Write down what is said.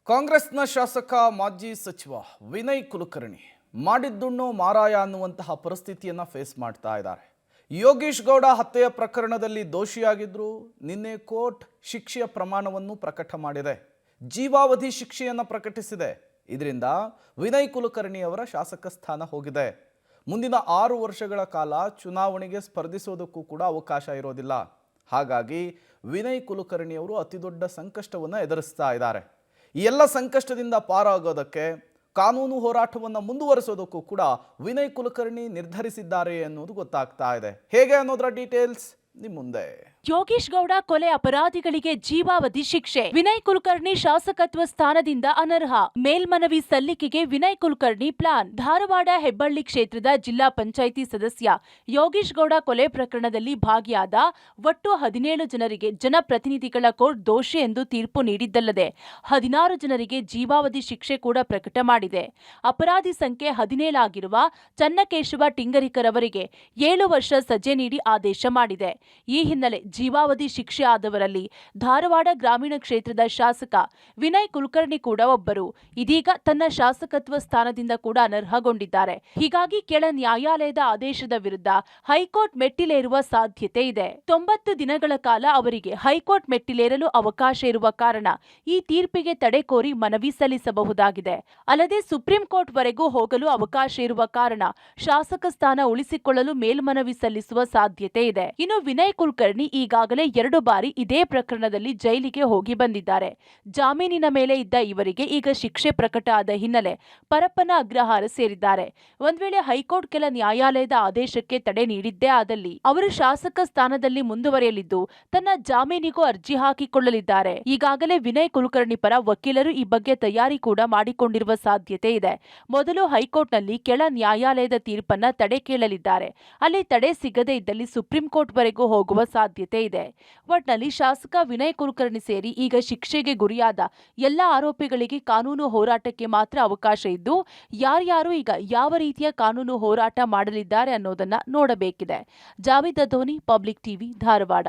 ಕಾಂಗ್ರೆಸ್ನ ಶಾಸಕ ಮಾಜಿ ಸಚಿವ ವಿನಯ್ ಕುಲಕರ್ಣಿ ಮಾಡಿದ್ದುಣ್ಣೋ ಮಾರಾಯ ಅನ್ನುವಂತಹ ಪರಿಸ್ಥಿತಿಯನ್ನು ಫೇಸ್ ಮಾಡ್ತಾ ಇದ್ದಾರೆ. ಯೋಗೀಶ್ ಗೌಡ ಹತ್ಯೆಯ ಪ್ರಕರಣದಲ್ಲಿ ದೋಷಿಯಾಗಿದ್ದರು. ನಿನ್ನೆ ಕೋರ್ಟ್ ಶಿಕ್ಷೆಯ ಪ್ರಮಾಣವನ್ನು ಪ್ರಕಟ ಮಾಡಿದೆ. ಜೀವಾವಧಿ ಶಿಕ್ಷೆಯನ್ನು ಪ್ರಕಟಿಸಿದೆ. ಇದರಿಂದ ವಿನಯ್ ಕುಲಕರ್ಣಿ ಅವರ ಶಾಸಕ ಸ್ಥಾನ ಹೋಗಿದೆ. ಮುಂದಿನ 6 ವರ್ಷಗಳ ಕಾಲ ಚುನಾವಣೆಗೆ ಸ್ಪರ್ಧಿಸೋದಕ್ಕೂ ಕೂಡ ಅವಕಾಶ ಇರೋದಿಲ್ಲ. ಹಾಗಾಗಿ ವಿನಯ್ ಕುಲಕರ್ಣಿ ಅವರು ಅತಿದೊಡ್ಡ ಸಂಕಷ್ಟವನ್ನು ಎದುರಿಸ್ತಾ ಇದ್ದಾರೆ. ಈ ಎಲ್ಲ ಸಂಕಷ್ಟದಿಂದ ಪಾರಾಗೋದಕ್ಕೆ ಕಾನೂನು ಹೋರಾಟವನ್ನು ಮುಂದುವರಿಸೋದಕ್ಕೂ ಕೂಡ ವಿನಯ್ ಕುಲಕರ್ಣಿ ನಿರ್ಧರಿಸಿದ್ದಾರೆ ಅನ್ನೋದು ಗೊತ್ತಾಗ್ತಾ ಇದೆ. ಹೇಗೆ ಅನ್ನೋದರ ಡೀಟೇಲ್ಸ್ ನಿಮ್ಮ ಮುಂದೆ. ಯೋಗೀಶ್ ಗೌಡ ಕೊಲೆ ಅಪರಾಧಿಗಳಿಗೆ ಜೀವಾವಧಿ ಶಿಕ್ಷೆ. ವಿನಯ್ ಕುಲಕರ್ಣಿ ಶಾಸಕತ್ವ ಸ್ಥಾನದಿಂದ ಅನರ್ಹ. ಮೇಲ್ಮನವಿ ಸಲ್ಲಿಕೆಗೆ ವಿನಯ್ ಕುಲಕರ್ಣಿ ಪ್ಲಾನ್. ಧಾರವಾಡ ಹೆಬ್ಬಳ್ಳಿ ಕ್ಷೇತ್ರದ ಜಿಲ್ಲಾ ಪಂಚಾಯಿತಿ ಸದಸ್ಯ ಯೋಗೀಶ್ ಗೌಡ ಕೊಲೆ ಪ್ರಕರಣದಲ್ಲಿ ಭಾಗಿಯಾದ ಒಟ್ಟು 17 ಜನರಿಗೆ ಜನಪ್ರತಿನಿಧಿಗಳ ಕೋರ್ಟ್ ದೋಷಿ ಎಂದು ತೀರ್ಪು ನೀಡಿದ್ದಲ್ಲದೆ 16 ಜನರಿಗೆ ಜೀವಾವಧಿ ಶಿಕ್ಷೆ ಕೂಡ ಪ್ರಕಟ ಮಾಡಿದೆ. ಅಪರಾಧಿ ಸಂಖ್ಯೆ 17 ಆಗಿರುವ ಚನ್ನಕೇಶವ ಟಿಂಗರಿಕರ್ ಅವರಿಗೆ 7 ವರ್ಷ ಸಜೆ ನೀಡಿ ಆದೇಶ ಮಾಡಿದೆ. ಈ ಹಿನ್ನೆಲೆ ಜೀವಾವಧಿ ಶಿಕ್ಷೆ ಆದವರಲ್ಲಿ ಧಾರವಾಡ ಗ್ರಾಮೀಣ ಕ್ಷೇತ್ರದ ಶಾಸಕ ವಿನಯ್ ಕುಲಕರ್ಣಿ ಕೂಡ ಒಬ್ಬರು. ಇದೀಗ ತನ್ನ ಶಾಸಕತ್ವ ಸ್ಥಾನದಿಂದ ಕೂಡ ಅನರ್ಹಗೊಂಡಿದ್ದಾರೆ. ಹೀಗಾಗಿ ಕೆಳ ನ್ಯಾಯಾಲಯದ ಆದೇಶದ ವಿರುದ್ಧ ಹೈಕೋರ್ಟ್ ಮೆಟ್ಟಿಲೇರುವ ಸಾಧ್ಯತೆ ಇದೆ. 90 ದಿನಗಳ ಕಾಲ ಅವರಿಗೆ ಹೈಕೋರ್ಟ್ ಮೆಟ್ಟಿಲೇರಲು ಅವಕಾಶ ಇರುವ ಕಾರಣ ಈ ತೀರ್ಪಿಗೆ ತಡೆ ಕೋರಿ ಮನವಿ ಸಲ್ಲಿಸಬಹುದಾಗಿದೆ. ಅಲ್ಲದೆ ಸುಪ್ರೀಂ ಕೋರ್ಟ್ ವರೆಗೂ ಹೋಗಲು ಅವಕಾಶ ಇರುವ ಕಾರಣ ಶಾಸಕ ಸ್ಥಾನ ಉಳಿಸಿಕೊಳ್ಳಲು ಮೇಲ್ಮನವಿ ಸಲ್ಲಿಸುವ ಸಾಧ್ಯತೆ ಇದೆ. ಇನ್ನು ವಿನಯ್ ಕುಲಕರ್ಣಿ ಈಗಾಗಲೇ 2 ಬಾರಿ ಇದೇ ಪ್ರಕರಣದಲ್ಲಿ ಜೈಲಿಗೆ ಹೋಗಿ ಬಂದಿದ್ದಾರೆ. ಜಾಮೀನಿನ ಮೇಲೆ ಇದ್ದ ಇವರಿಗೆ ಈಗ ಶಿಕ್ಷೆ ಪ್ರಕಟ ಆದ ಹಿನ್ನೆಲೆ ಪರಪ್ಪನ ಅಗ್ರಹಾರ ಸೇರಿದ್ದಾರೆ. ಒಂದ್ ವೇಳೆ ಹೈಕೋರ್ಟ್ ಕೆಲ ನ್ಯಾಯಾಲಯದ ಆದೇಶಕ್ಕೆ ತಡೆ ನೀಡಿದ್ದೇ ಆದಲ್ಲಿ ಅವರು ಶಾಸಕ ಸ್ಥಾನದಲ್ಲಿ ಮುಂದುವರಿಯಲಿದ್ದು ತನ್ನ ಜಾಮೀನಿಗೂ ಅರ್ಜಿ ಹಾಕಿಕೊಳ್ಳಲಿದ್ದಾರೆ. ಈಗಾಗಲೇ ವಿನಯ್ ಕುಲಕರ್ಣಿ ಪರ ವಕೀಲರು ಈ ಬಗ್ಗೆ ತಯಾರಿ ಕೂಡ ಮಾಡಿಕೊಂಡಿರುವ ಸಾಧ್ಯತೆ ಇದೆ. ಮೊದಲು ಹೈಕೋರ್ಟ್ನಲ್ಲಿ ಕೆಳ ನ್ಯಾಯಾಲಯದ ತೀರ್ಪನ್ನ ತಡೆ ಕೇಳಲಿದ್ದಾರೆ. ಅಲ್ಲಿ ತಡೆ ಸಿಗದೇ ಇದ್ದಲ್ಲಿ ಸುಪ್ರೀಂ ಕೋರ್ಟ್ ವರೆಗೂ ಹೋಗುವ ಸಾಧ್ಯತೆ ಇದೆ. ಒಟ್ನಲ್ಲಿ ಶಾಸಕ ವಿನಯ್ ಕುಲಕರ್ಣಿ ಸೇರಿ ಈಗ ಶಿಕ್ಷೆಗೆ ಗುರಿಯಾದ ಎಲ್ಲ ಆರೋಪಿಗಳಿಗೆ ಕಾನೂನು ಹೋರಾಟಕ್ಕೆ ಮಾತ್ರ ಅವಕಾಶ ಇದ್ದು ಯಾರ್ಯಾರು ಈಗ ಯಾವ ರೀತಿಯ ಕಾನೂನು ಹೋರಾಟ ಮಾಡಲಿದ್ದಾರೆ ಅನ್ನೋದನ್ನ ನೋಡಬೇಕಿದೆ. Javed Adhoni, public TV, Dharwad.